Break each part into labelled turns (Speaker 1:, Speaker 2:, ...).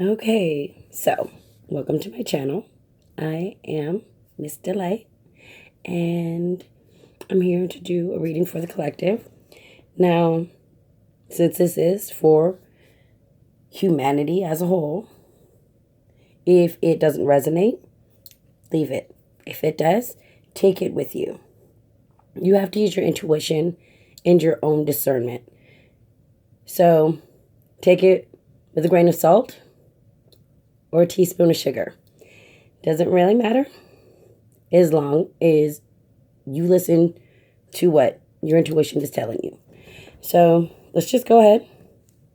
Speaker 1: Okay, so welcome to my channel. I am Miss Delight, and I'm here to do a reading for the collective. Now, since this is for humanity as a whole, if it doesn't resonate, leave it. If it does, take it with you. You have to use your intuition and your own discernment. So, take it with a grain of salt or a teaspoon of sugar. Doesn't really matter as long as you listen to what your intuition is telling you. So let's just go ahead,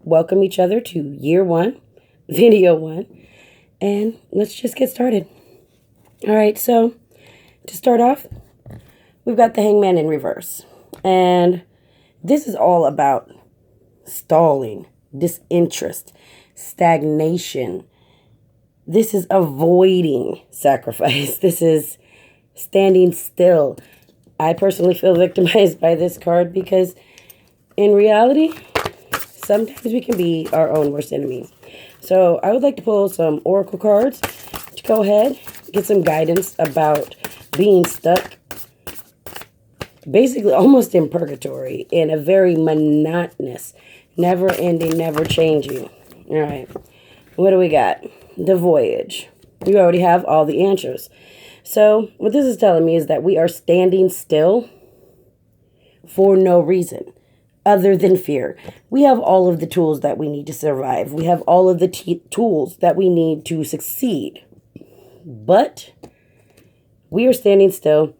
Speaker 1: welcome each other to year one, video one, and let's just get started. All right, so to start off, we've got the Hangman in reverse. And this is all about stalling, disinterest, stagnation. This is avoiding sacrifice. This is standing still. I personally feel victimized by this card because in reality, sometimes we can be our own worst enemies. So I would like to pull some oracle cards to go ahead, get some guidance about being stuck, basically almost in purgatory, in a very monotonous, never-ending, never-changing. All right, what do we got? The voyage. You already have all the answers. So what this is telling me is that we are standing still for no reason other than fear. We have all of the tools that we need to survive. We have all of the tools that we need to succeed. But we are standing still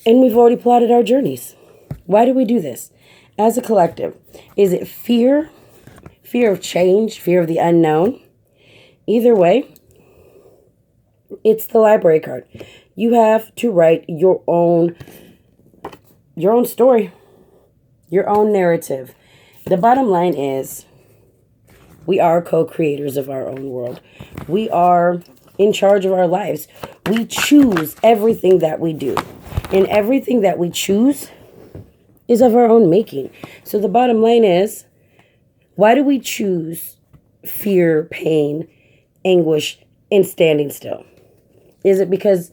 Speaker 1: and we've already plotted our journeys. Why do we do this? As a collective, is it fear? Fear of change? Fear of the unknown? Either way, it's the library card. You have to write your own story, your own narrative. The bottom line is we are co-creators of our own world. We are in charge of our lives. We choose everything that we do. And everything that we choose is of our own making. So the bottom line is, why do we choose fear, pain, anguish, and standing still? Is it because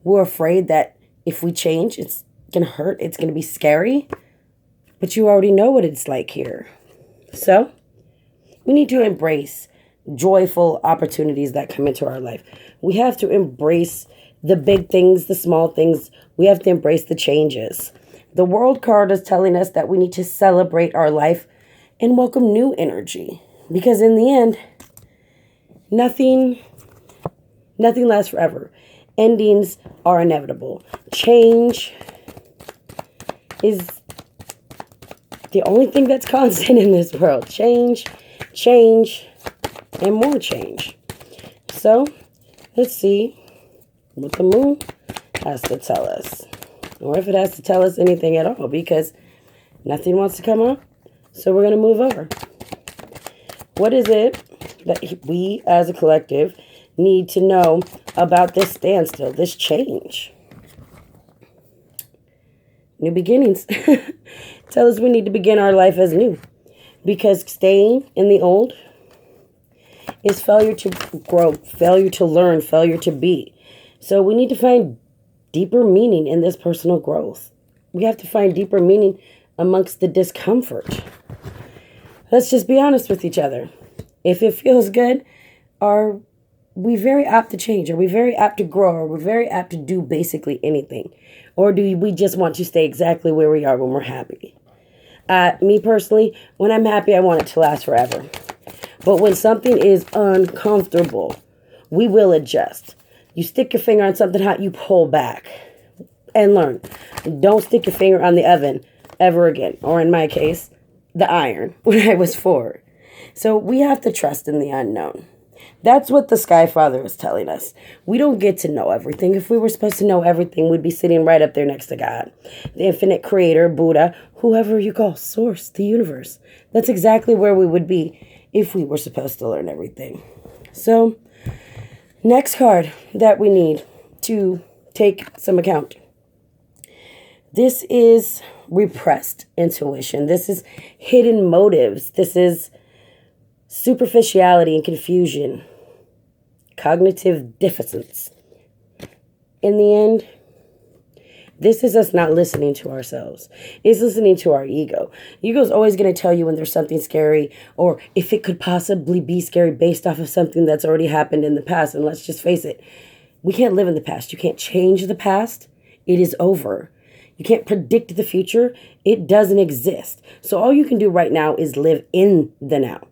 Speaker 1: we're afraid that if we change, it's going to hurt, it's going to be scary? But you already know what it's like here. So we need to embrace joyful opportunities that come into our life. We have to embrace the big things, the small things. We have to embrace the changes. The World card is telling us that we need to celebrate our life and welcome new energy. Because in the end, Nothing lasts forever. Endings are inevitable. Change is the only thing that's constant in this world. Change, and more change. So, let's see what the moon has to tell us. Or if it has to tell us anything at all, because nothing wants to come up. So we're going to move over. What is it that we as a collective need to know about this standstill, this change? New beginnings. Tell us we need to begin our life as new. Because staying in the old is failure to grow, failure to learn, failure to be. So we need to find deeper meaning in this personal growth. We have to find deeper meaning amongst the discomfort. Let's just be honest with each other. If it feels good, are we very apt to change? Are we very apt to grow? Are we very apt to do basically anything? Or do we just want to stay exactly where we are when we're happy? Me personally, when I'm happy, I want it to last forever. But when something is uncomfortable, we will adjust. You stick your finger on something hot, you pull back and learn. Don't stick your finger on the oven ever again. Or in my case, the iron when I was 4. So we have to trust in the unknown. That's what the Sky Father is telling us. We don't get to know everything. If we were supposed to know everything, we'd be sitting right up there next to God, the infinite creator, Buddha, whoever you call, source, the universe. That's exactly where we would be if we were supposed to learn everything. So, next card that we need to take some account. This is repressed intuition. This is hidden motives. This is superficiality and confusion, cognitive deficits. In the end, this is us not listening to ourselves. It's listening to our ego. Ego's always going to tell you when there's something scary or if it could possibly be scary based off of something that's already happened in the past. And let's just face it, we can't live in the past. You can't change the past. It is over. You can't predict the future. It doesn't exist. So all you can do right now is live in the now.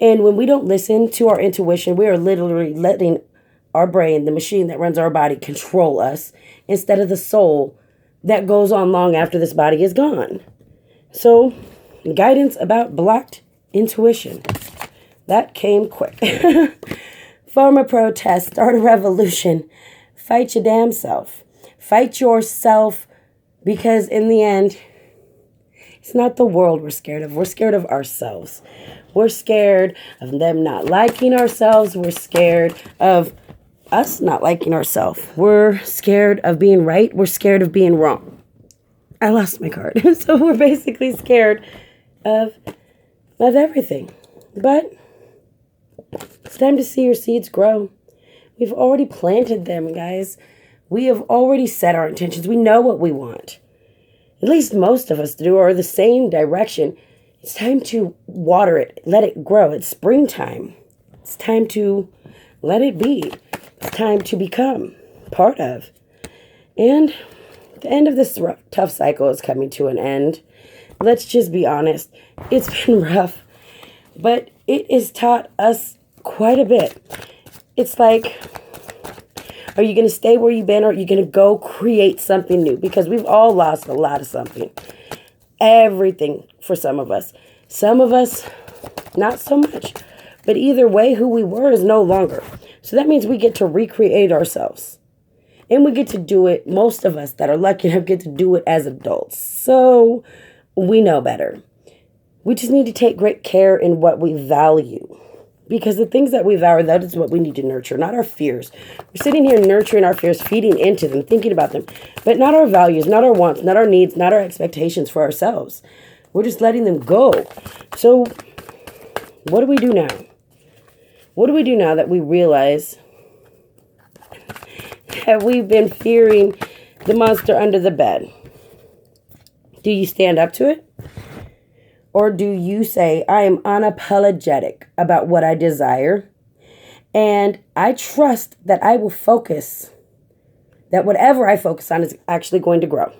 Speaker 1: And when we don't listen to our intuition, we are literally letting our brain, the machine that runs our body, control us instead of the soul that goes on long after this body is gone. So, guidance about blocked intuition. That came quick. Form a protest, start a revolution, fight your damn self. Fight yourself, because in the end, it's not the world we're scared of. We're scared of ourselves. We're scared of them not liking ourselves. We're scared of us not liking ourselves. We're scared of being right. We're scared of being wrong. I lost my card. So we're basically scared of everything. But it's time to see your seeds grow. We've already planted them, guys. We have already set our intentions. We know what we want. At least most of us do, or the same direction. It's time to water it. Let it grow. It's springtime. It's time to let it be. It's time to become part of. And the end of this tough cycle is coming to an end. Let's just be honest. It's been rough, but it has taught us quite a bit. It's like, are you going to stay where you've been, or are you going to go create something new? Because we've all lost a lot of something. Everything for some of us. Some of us, not so much. But either way, who we were is no longer. So that means we get to recreate ourselves. And we get to do it, most of us that are lucky enough get to do it as adults. So we know better. We just need to take great care in what we value. Because the things that we value, that is what we need to nurture, not our fears. We're sitting here nurturing our fears, feeding into them, thinking about them. But not our values, not our wants, not our needs, not our expectations for ourselves. We're just letting them go. So what do we do now? What do we do now that we realize that we've been fearing the monster under the bed? Do you stand up to it? Or do you say, I am unapologetic about what I desire, and I trust that I will focus, that whatever I focus on is actually going to grow?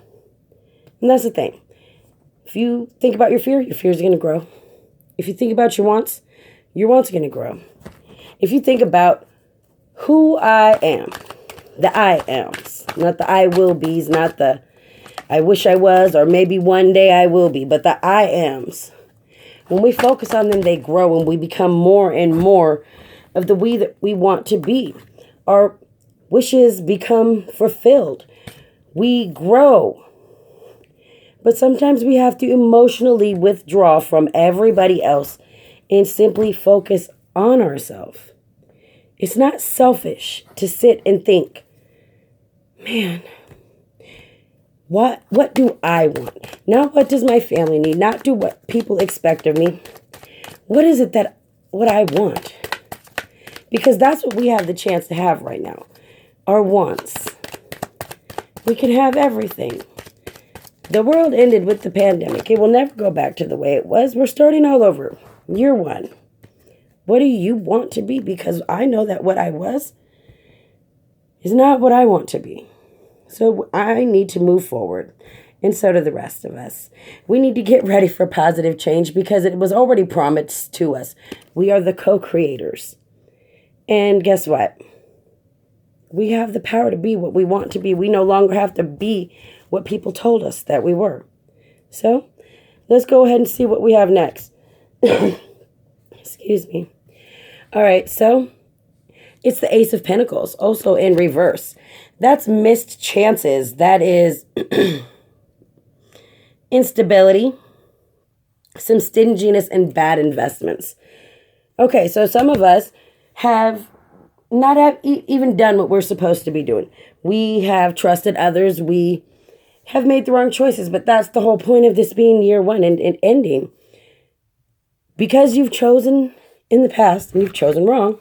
Speaker 1: And that's the thing. If you think about your fear is going to grow. If you think about your wants are going to grow. If you think about who I am, the I ams, not the I will be's, not the I wish I was, or maybe one day I will be, but the I ams. When we focus on them, they grow, and we become more and more of the we that we want to be. Our wishes become fulfilled. We grow. But sometimes we have to emotionally withdraw from everybody else and simply focus on ourselves. It's not selfish to sit and think, man, what do I want? Not what does my family need? Not do what people expect of me. What is it what I want? Because that's what we have the chance to have right now. Our wants. We can have everything. The world ended with the pandemic. It will never go back to the way it was. We're starting all over. Year one. What do you want to be? Because I know that what I was is not what I want to be. So I need to move forward. And so do the rest of us. We need to get ready for positive change because it was already promised to us. We are the co-creators. And guess what? We have the power to be what we want to be. We no longer have to be what people told us that we were. So let's go ahead and see what we have next. Excuse me. All right, so it's the Ace of Pentacles, also in reverse. That's missed chances. That is instability, some stinginess, and bad investments. Okay, so some of us have not even done what we're supposed to be doing. We have trusted others. We have made the wrong choices, but that's the whole point of this being year one and ending. Because you've chosen in the past and you've chosen wrong,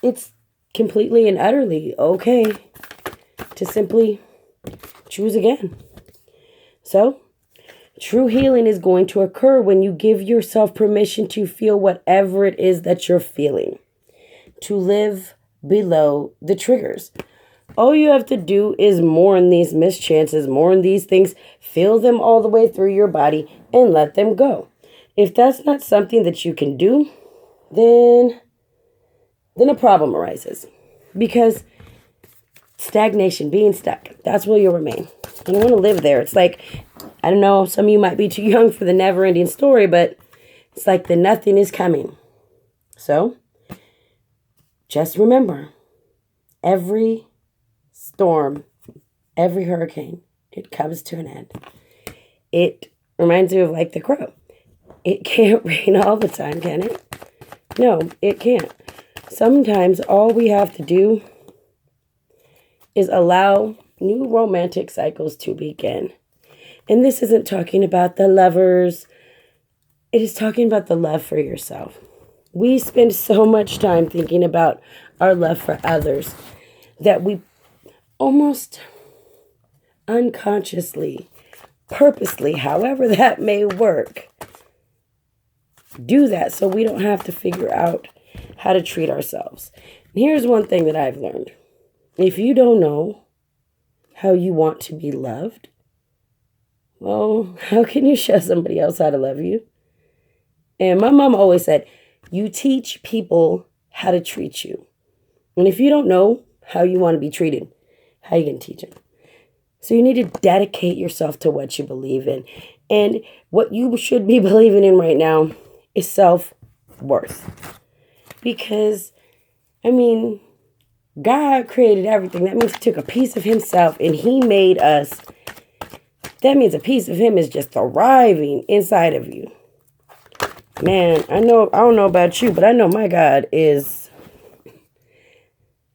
Speaker 1: it's completely and utterly okay to simply choose again. So, true healing is going to occur when you give yourself permission to feel whatever it is that you're feeling, to live below the triggers. All you have to do is mourn these mischances, mourn these things, feel them all the way through your body, and let them go. If that's not something that you can do, then a problem arises. Because stagnation, being stuck, that's where you'll remain. You don't want to live there. It's like, I don't know, some of you might be too young for the never-ending story, but it's like the nothing is coming. So, just remember, every storm, every hurricane, it comes to an end. It reminds you of like the crow. It can't rain all the time, can it? No, it can't. Sometimes all we have to do is allow new romantic cycles to begin. And this isn't talking about the lovers. It is talking about the love for yourself. We spend so much time thinking about our love for others that we almost unconsciously, purposely, however that may work, do that so we don't have to figure out how to treat ourselves. And here's one thing that I've learned. If you don't know how you want to be loved, well, how can you show somebody else how to love you? And my mom always said, you teach people how to treat you. And if you don't know how you want to be treated, how are you going to teach them? So you need to dedicate yourself to what you believe in. And what you should be believing in right now is self-worth. Because, I mean, God created everything. That means he took a piece of himself and he made us. That means a piece of him is just thriving inside of you. Man, I don't know about you, but I know my God is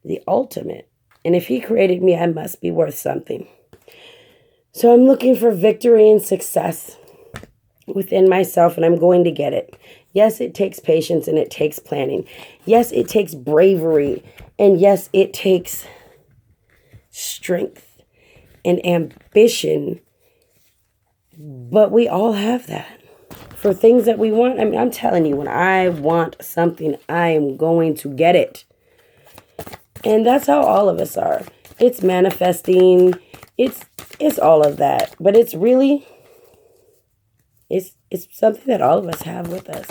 Speaker 1: the ultimate. And if he created me, I must be worth something. So I'm looking for victory and success within myself, and I'm going to get it. Yes, it takes patience and it takes planning. Yes, it takes bravery. And yes, it takes strength and ambition. But we all have that. For things that we want, I mean, I'm telling you, when I want something, I am going to get it. And that's how all of us are. It's manifesting. It's all of that. But it's really, it's something that all of us have with us.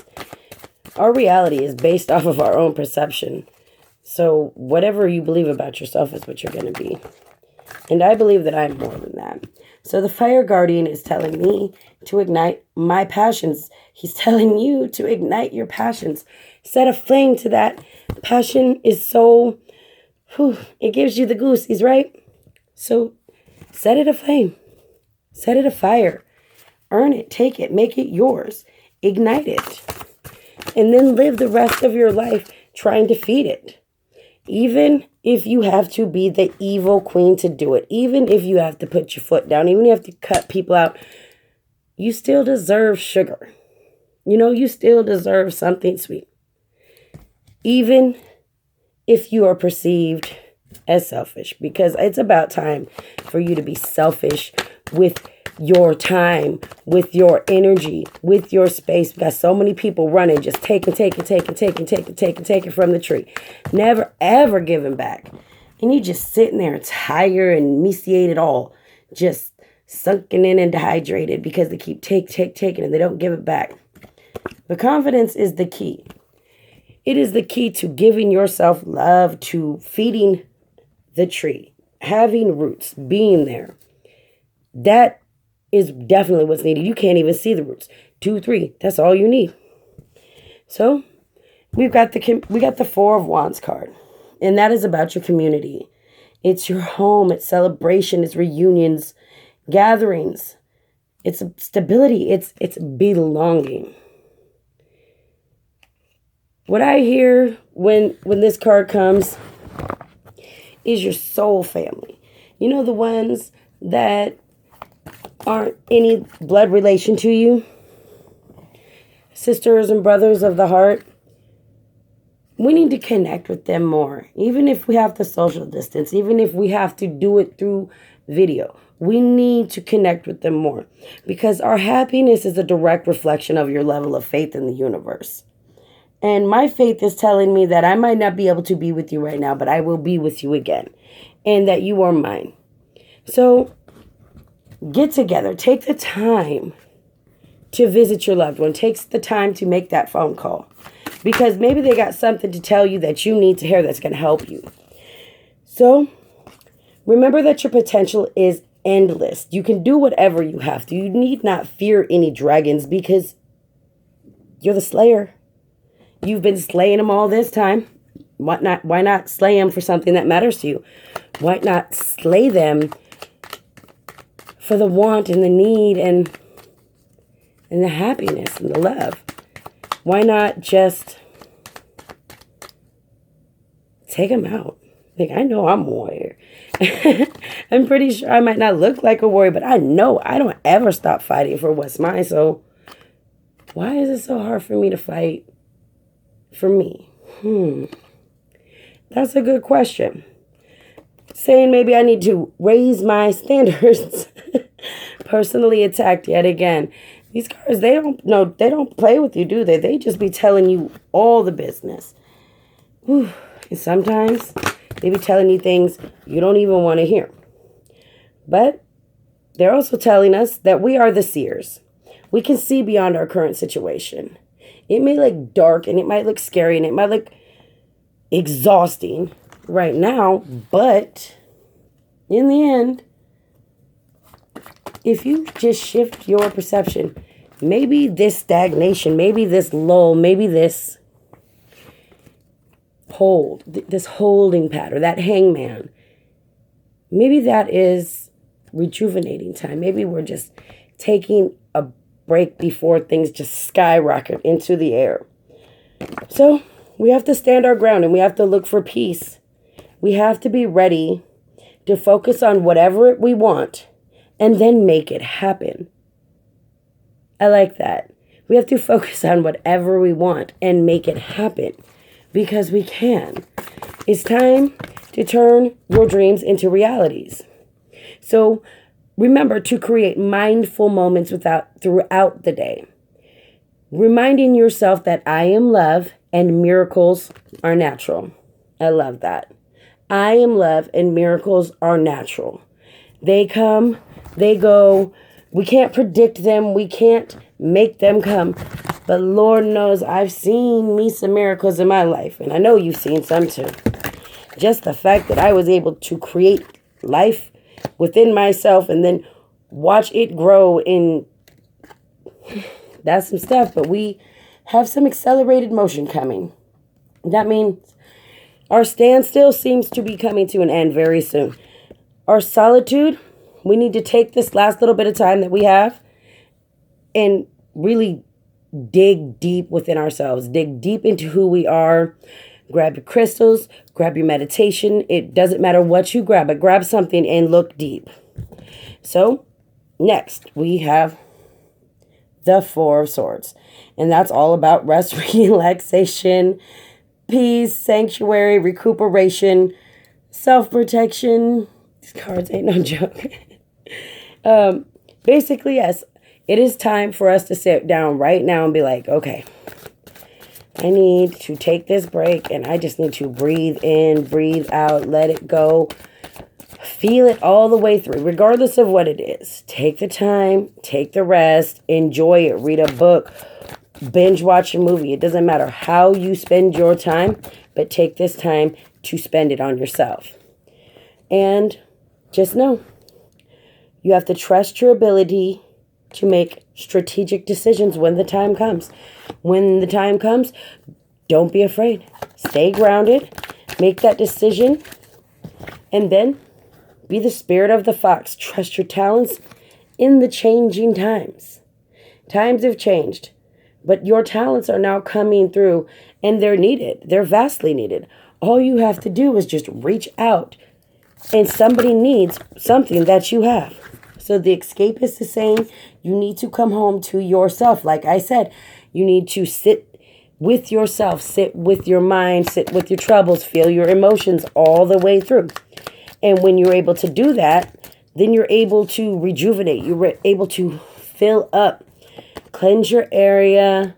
Speaker 1: Our reality is based off of our own perception. So whatever you believe about yourself is what you're going to be. And I believe that I'm more than that. So the fire guardian is telling me to ignite my passions. He's telling you to ignite your passions. Set a flame to that. Passion is so, it gives you the goosies, right? So set it aflame. Set it afire. Earn it. Take it. Make it yours. Ignite it. And then live the rest of your life trying to feed it. Even if you have to be the evil queen to do it. Even if you have to put your foot down. Even if you have to cut people out. You still deserve sugar. You know, you still deserve something sweet. Even if you are perceived as selfish. Because it's about time for you to be selfish with your time, with your energy, with your space. We got so many people running, just taking from the tree. Never, ever giving back. And you just sitting there tired and emaciated all. Just sunken in and dehydrated because they keep taking and they don't give it back. But confidence is the key. It is the key to giving yourself love, to feeding the tree, having roots, being there. That is definitely what's needed. You can't even see the roots. 2, 3, that's all you need. So we got the Four of Wands card, and that is about your community. It's your home. It's celebration. It's reunions, gatherings. It's stability. It's belonging. What I hear when this card comes is your soul family. You know, the ones that aren't any blood relation to you. Sisters and brothers of the heart. we need to connect with them more. Even if we have to social distance, even if we have to do it through video, we need to connect with them more, because our happiness is a direct reflection of your level of faith in the universe. And my faith is telling me that I might not be able to be with you right now, but I will be with you again, and that you are mine. So get together. Take the time to visit your loved one. Take the time to make that phone call, because maybe they got something to tell you that you need to hear that's going to help you. So remember that your potential is endless. You can do whatever you have to. You need not fear any dragons, because you're the slayer. You've been slaying them all this time. Why not slay them for something that matters to you? Why not slay them for the want and the need and the happiness and the love? Why not just take them out? Like, I know I'm a warrior. I'm pretty sure I might not look like a warrior, but I know I don't ever stop fighting for what's mine. So why is it so hard for me to fight for me? That's a good question. Saying maybe I need to raise my standards. Personally attacked yet again. These cards, they don't play with you, do they? They just be telling you all the business. Whew. And sometimes they be telling you things you don't even want to hear. But they're also telling us that we are the seers. We can see beyond our current situation. It may look dark, and it might look scary, and it might look exhausting right now, but in the end, if you just shift your perception, maybe this stagnation, maybe this lull, maybe this this holding pattern, that hangman, maybe that is rejuvenating time. Maybe we're just taking a break before things just skyrocket into the air. So we have to stand our ground, and we have to look for peace. We have to be ready to focus on whatever we want and then make it happen. I like that. We have to focus on whatever we want and make it happen, because we can. It's time to turn your dreams into realities. So remember to create mindful moments throughout the day, reminding yourself that I am love and miracles are natural. I love that. I am love and miracles are natural. They come, they go. We can't predict them. We can't make them come. But Lord knows I've seen me some miracles in my life. And I know you've seen some too. Just the fact that I was able to create life within myself and then watch it grow in, that's some stuff. But we have some accelerated motion coming. That means our standstill seems to be coming to an end very soon. Our solitude, we need to take this last little bit of time that we have and really dig deep within ourselves. Dig deep into who we are. Grab your crystals. Grab your meditation. It doesn't matter what you grab, but grab something and look deep. So, next we have the Four of Swords. And that's all about rest, relaxation, peace, sanctuary, recuperation, self-protection. These cards ain't no joke. Basically, yes, it is time for us to sit down right now and be like, okay, I need to take this break, and I just need to breathe in, breathe out, let it go. Feel it all the way through, regardless of what it is. Take the time, take the rest, enjoy it, read a book, binge watch a movie. It doesn't matter how you spend your time, but take this time to spend it on yourself. And just know, you have to trust your ability to make strategic decisions when the time comes. When the time comes, don't be afraid. Stay grounded, make that decision, and then be the spirit of the fox. Trust your talents in the changing times. Times have changed, but your talents are now coming through, and they're needed. They're vastly needed. All you have to do is just reach out, and somebody needs something that you have. So the escapist is saying you need to come home to yourself. Like I said, you need to sit with yourself. Sit with your mind, sit with your troubles, feel your emotions all the way through. And when you're able to do that, then you're able to rejuvenate. You're able to fill up, cleanse your area,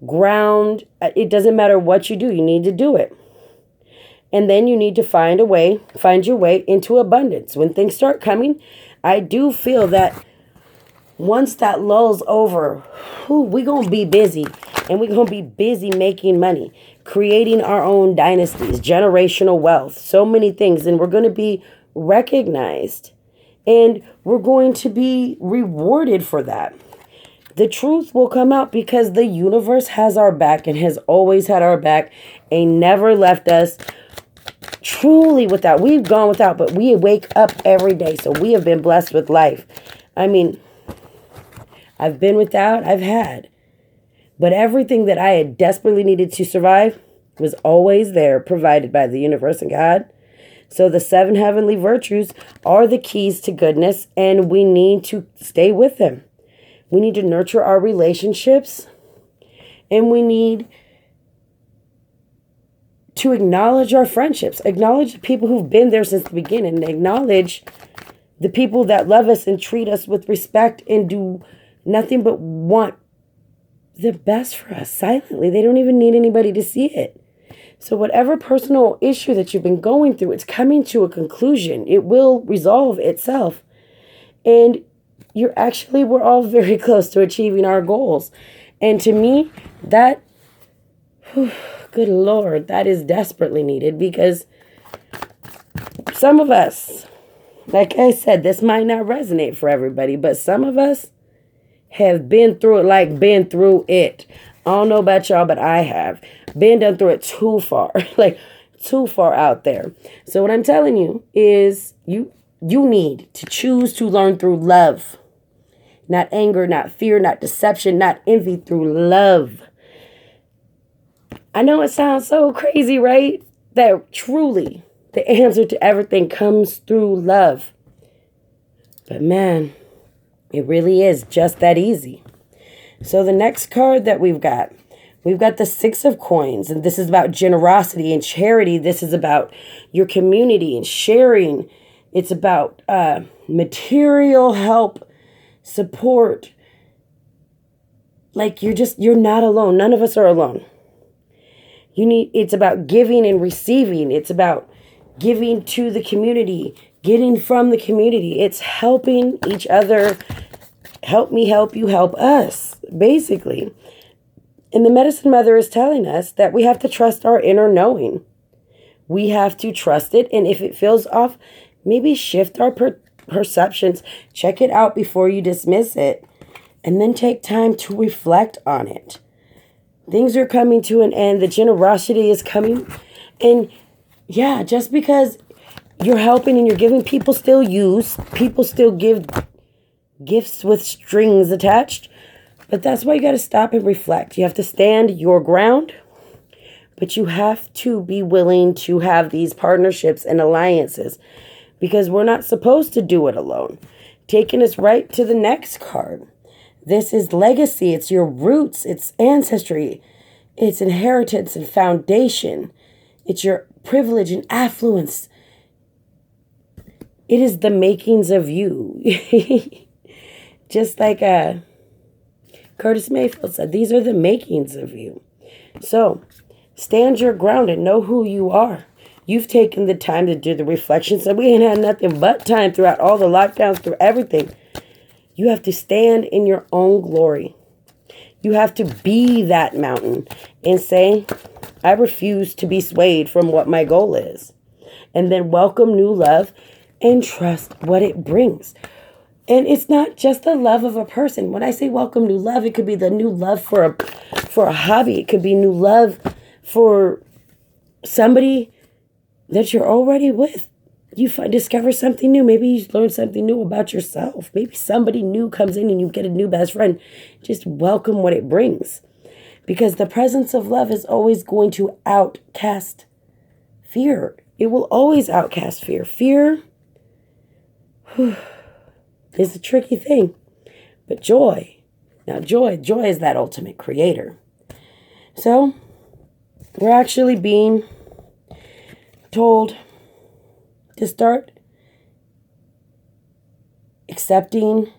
Speaker 1: ground. It doesn't matter what you do. You need to do it. And then you need to find your way into abundance. When things start coming, I do feel that once that lull's over, we're going to be busy. And we're going to be busy making money, creating our own dynasties, generational wealth, so many things. And we're going to be recognized. And we're going to be rewarded for that. The truth will come out because the universe has our back and has always had our back and never left us truly without. We've gone without, but we wake up every day. So we have been blessed with life. I mean, I've been without, I've had. But everything that I had desperately needed to survive was always there, provided by the universe and God. So the 7 heavenly virtues are the keys to goodness, and we need to stay with them. We need to nurture our relationships, and we need to acknowledge our friendships, acknowledge the people who've been there since the beginning, and acknowledge the people that love us and treat us with respect and do nothing but want the best for us silently. They don't even need anybody to see it. So whatever personal issue that you've been going through, it's coming to a conclusion. It will resolve itself. And we're all very close to achieving our goals. And to me, that, good Lord, that is desperately needed, because some of us, like I said, this might not resonate for everybody, but some of us have been through it. I don't know about y'all, but I have been through it too far, too far out there. So what I'm telling you is you need to choose to learn through love, not anger, not fear, not deception, not envy, through love. I know it sounds so crazy, right? That truly the answer to everything comes through love. But man, it really is just that easy. So the next card that we've got the 6 of coins, and this is about generosity and charity. This is about your community and sharing. It's about material help, support. Like you're not alone. None of us are alone. It's about giving and receiving. It's about giving to the community, getting from the community. It's helping each other. Help me help you, help us, basically. And the Medicine Mother is telling us that we have to trust our inner knowing. We have to trust it. And if it feels off, maybe shift our perceptions. Check it out before you dismiss it. And then take time to reflect on it. Things are coming to an end. The generosity is coming. And yeah, just because you're helping and you're giving, people still use. People still give gifts with strings attached. But that's why you got to stop and reflect. You have to stand your ground. But you have to be willing to have these partnerships and alliances, because we're not supposed to do it alone. Taking us right to the next card. This is legacy. It's your roots. It's ancestry. It's inheritance and foundation. It's your privilege and affluence. It is the makings of you. Just like Curtis Mayfield said, these are the makings of you. So stand your ground and know who you are. You've taken the time to do the reflections, and we ain't had nothing but time throughout all the lockdowns, through everything. You have to stand in your own glory. You have to be that mountain and say, I refuse to be swayed from what my goal is. And then welcome new love and trust what it brings. And it's not just the love of a person. When I say welcome new love, it could be the new love for a hobby. It could be new love for somebody that you're already with. You discover something new. Maybe you learn something new about yourself. Maybe somebody new comes in and you get a new best friend. Just welcome what it brings. Because the presence of love is always going to outcast fear. It will always outcast fear. Fear is a tricky thing. But joy. Now joy is that ultimate creator. So, we're actually being told to start accepting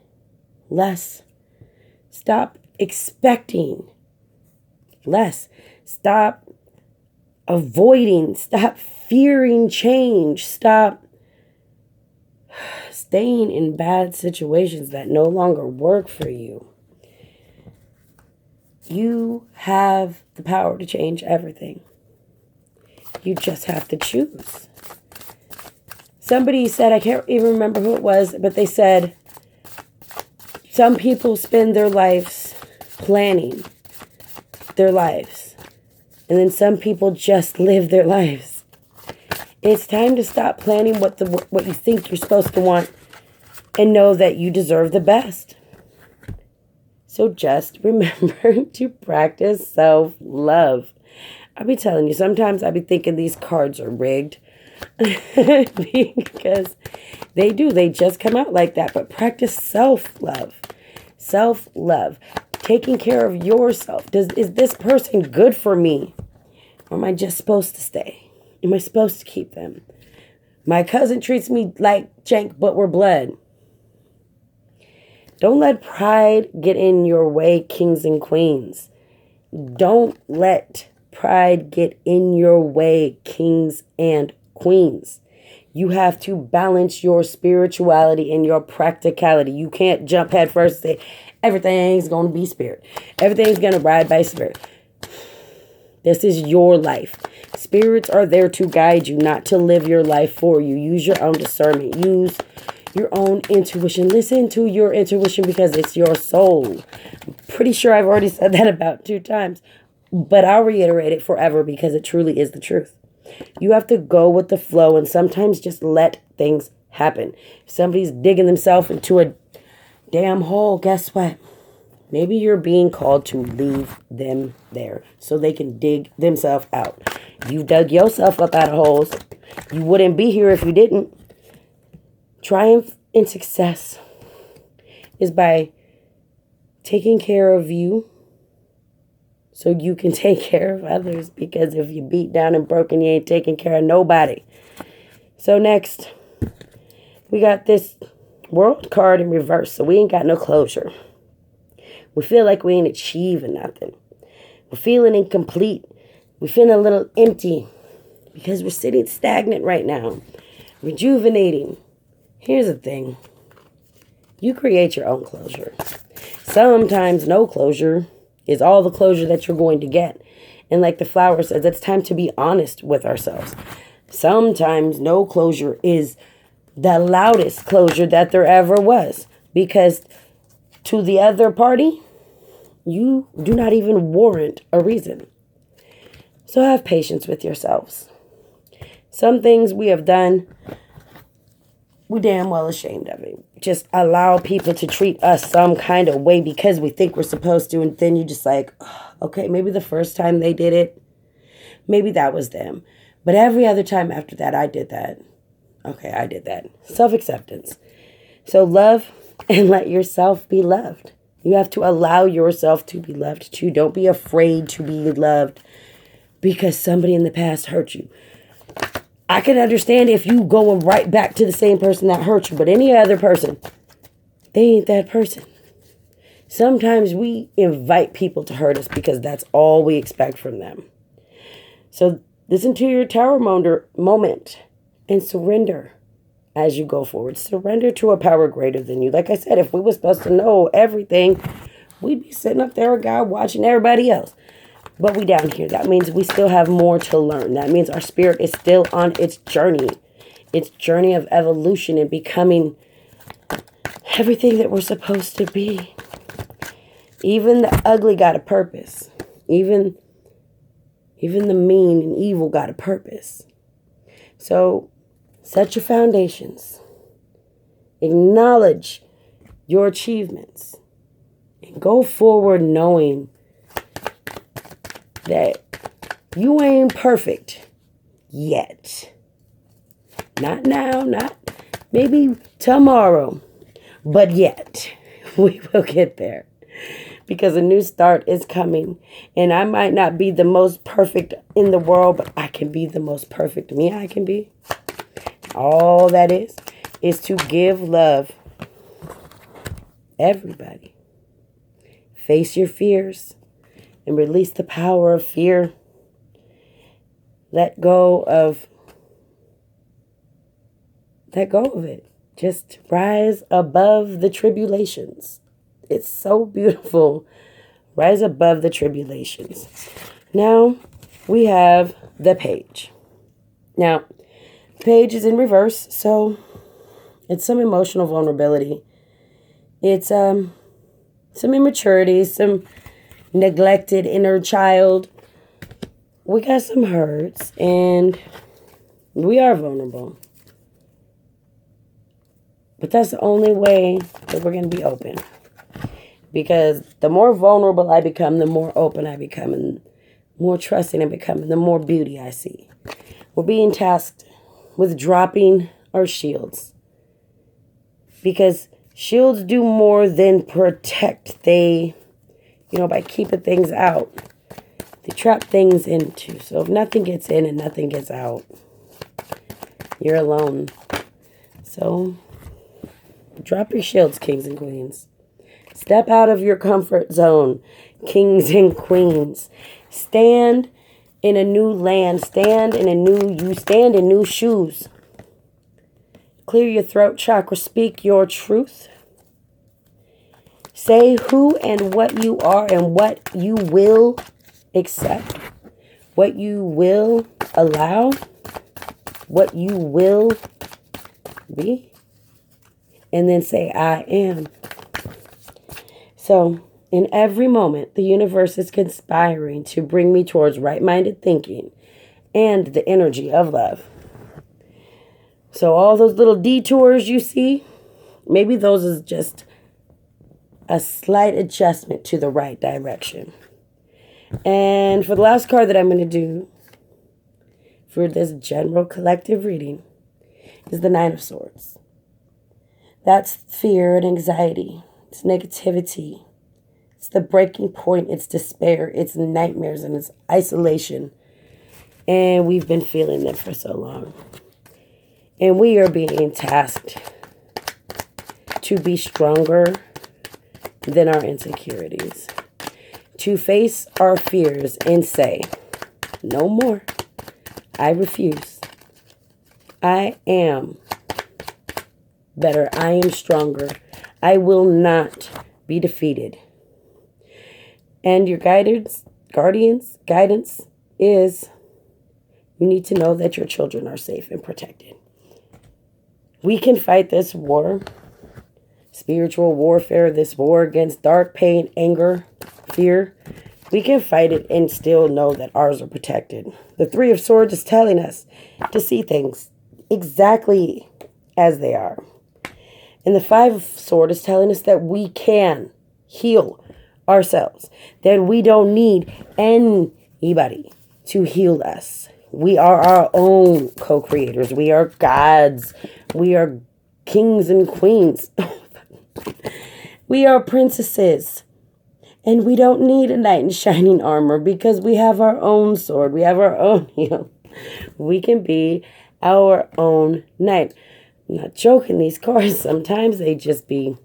Speaker 1: less. Stop expecting less. Stop avoiding. Stop fearing change. Stop staying in bad situations that no longer work for you. You have the power to change everything. You just have to choose. Somebody said, I can't even remember who it was, but they said, some people spend their lives planning their lives. And then some people just live their lives. It's time to stop planning what you think you're supposed to want and know that you deserve the best. So just remember to practice self-love. I'll be telling you, sometimes I'll be thinking these cards are rigged. Because they do. They just come out like that. But practice self-love. Self-love. Taking care of yourself. Is this person good for me? Or am I just supposed to stay? Am I supposed to keep them? My cousin treats me like jank, but we're blood. Don't let pride get in your way, kings and queens. Don't let pride get in your way, kings and queens. You have to balance your spirituality and your practicality. You can't jump head first and say, everything's going to be spirit. Everything's going to ride by spirit. This is your life. Spirits are there to guide you, not to live your life for you. Use your own discernment. Use your own intuition. Listen to your intuition because it's your soul. I'm pretty sure I've already said that about 2 times, but I'll reiterate it forever because it truly is the truth. You have to go with the flow and sometimes just let things happen. If somebody's digging themselves into a damn hole, guess what? Maybe you're being called to leave them there so they can dig themselves out. You dug yourself up out of holes. You wouldn't be here if you didn't. Triumph in success is by taking care of you so you can take care of others. Because if you're beat down and broken, you ain't taking care of nobody. So next, we got this World card in reverse. So we ain't got no closure. We feel like we ain't achieving nothing. We're feeling incomplete. We're feeling a little empty because we're sitting stagnant right now. Rejuvenating. Here's the thing. You create your own closure. Sometimes no closure is all the closure that you're going to get. And like the flower says, it's time to be honest with ourselves. Sometimes no closure is the loudest closure that there ever was. Because to the other party, you do not even warrant a reason. So have patience with yourselves. Some things we have done, we're damn well ashamed of it. Just allow people to treat us some kind of way because we think we're supposed to. And then you just like, okay, maybe the first time they did it, maybe that was them. But every other time after that, I did that. Okay, I did that. Self-acceptance. So love and let yourself be loved. You have to allow yourself to be loved too. Don't be afraid to be loved because somebody in the past hurt you. I can understand if you going right back to the same person that hurt you, but any other person, they ain't that person. Sometimes we invite people to hurt us because that's all we expect from them. So listen to your tower moment and surrender as you go forward. Surrender to a power greater than you. Like I said, if we were supposed to know everything, we'd be sitting up there, a guy watching everybody else. But we down here. That means we still have more to learn. That means our spirit is still on its journey of evolution and becoming everything that we're supposed to be. Even the ugly got a purpose. Even the mean and evil got a purpose. So set your foundations. Acknowledge your achievements. And go forward knowing that you ain't perfect yet. Not now, not maybe tomorrow, but yet we will get there. because a new start is coming. And I might not be the most perfect in the world, but I can be the most perfect me I can be. All that is to give love. Everybody. Face your fears and release the power of fear. Let go of it. Just rise above the tribulations. It's so beautiful. Rise above the tribulations. Now we have the page. Now, the page is in reverse, so it's some emotional vulnerability. It's some immaturity, some neglected inner child. We got some hurts, and we are vulnerable. But that's the only way that we're going to be open. Because the more vulnerable I become, the more open I become, and more trusting I become, and the more beauty I see. We're being tasked with dropping our shields. Because shields do more than protect. They, by keeping things out, they trap things into. So if nothing gets in and nothing gets out, you're alone. So drop your shields, kings and queens. Step out of your comfort zone, kings and queens. Stand in a new land. Stand in new shoes. Clear your throat chakra. Speak your truth. Say who and what you are and what you will accept. What you will allow. What you will be. And then say, I am. So, in every moment, the universe is conspiring to bring me towards right-minded thinking and the energy of love. So, all those little detours you see, maybe those is just a slight adjustment to the right direction. And for the last card that I'm going to do for this general collective reading is the Nine of Swords. That's fear and anxiety. It's negativity. It's the breaking point. It's despair. It's nightmares and it's isolation. And we've been feeling them for so long. And we are being tasked to be stronger than our insecurities. To face our fears and say, no more. I refuse. I am better. I am stronger. I will not be defeated. And your guidance is you need to know that your children are safe and protected. We can fight this war, spiritual warfare, this war against dark pain, anger, fear. We can fight it and still know that ours are protected. The Three of Swords is telling us to see things exactly as they are. And the Five of Swords is telling us that we can heal ourselves. That we don't need anybody to heal us. We are our own co-creators. We are gods. We are kings and queens. We are princesses. And we don't need a knight in shining armor because we have our own sword. We have our own heal. We can be our own knight. I'm not joking, these cards, sometimes they just be,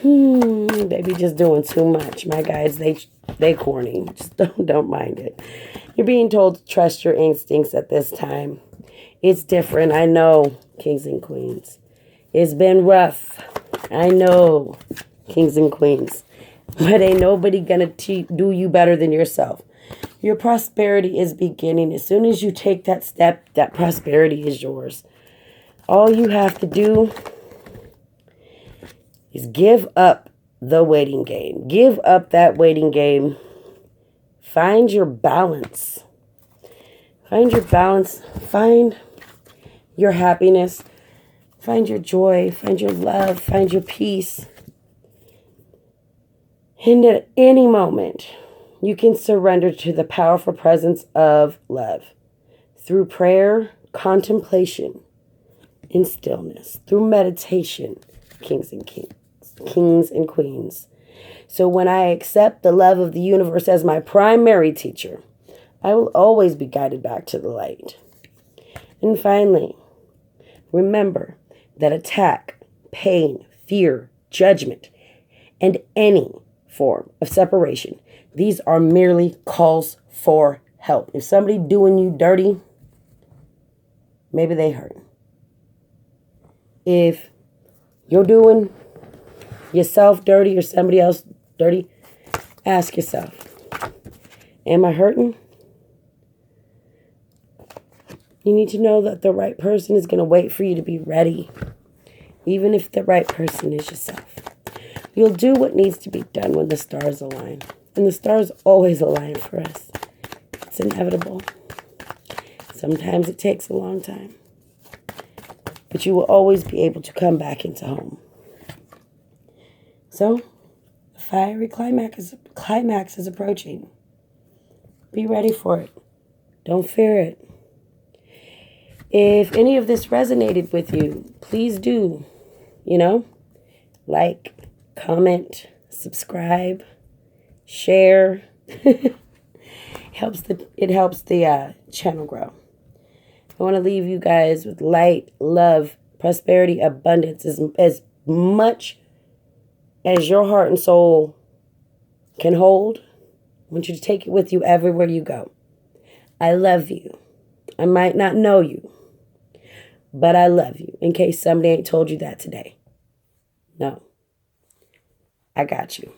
Speaker 1: they be just doing too much. My guys, they corny. Just don't mind it. You're being told to trust your instincts at this time. It's different, I know, kings and queens. It's been rough. I know, kings and queens. But ain't nobody gonna do you better than yourself. Your prosperity is beginning. As soon as you take that step, that prosperity is yours. All you have to do is give up the waiting game. Give up that waiting game. Find your balance. Find your balance. Find your happiness. Find your joy. Find your love. Find your peace. And at any moment, you can surrender to the powerful presence of love through prayer, contemplation, in stillness, through meditation, kings and queens. So when I accept the love of the universe as my primary teacher, I will always be guided back to the light. And finally, remember that attack, pain, fear, judgment, and any form of separation, these are merely calls for help. If somebody doing you dirty, maybe they hurt. If you're doing yourself dirty or somebody else dirty, ask yourself, am I hurting? You need to know that the right person is going to wait for you to be ready, even if the right person is yourself. You'll do what needs to be done when the stars align. And the stars always align for us. It's inevitable. Sometimes it takes a long time. But you will always be able to come back into home. So, the fiery climax is approaching. Be ready for it. Don't fear it. If any of this resonated with you, please do, like, comment, subscribe, share. It helps the channel grow. I want to leave you guys with light, love, prosperity, abundance, as much as your heart and soul can hold. I want you to take it with you everywhere you go. I love you. I might not know you, but I love you, in case somebody ain't told you that today. No. I got you.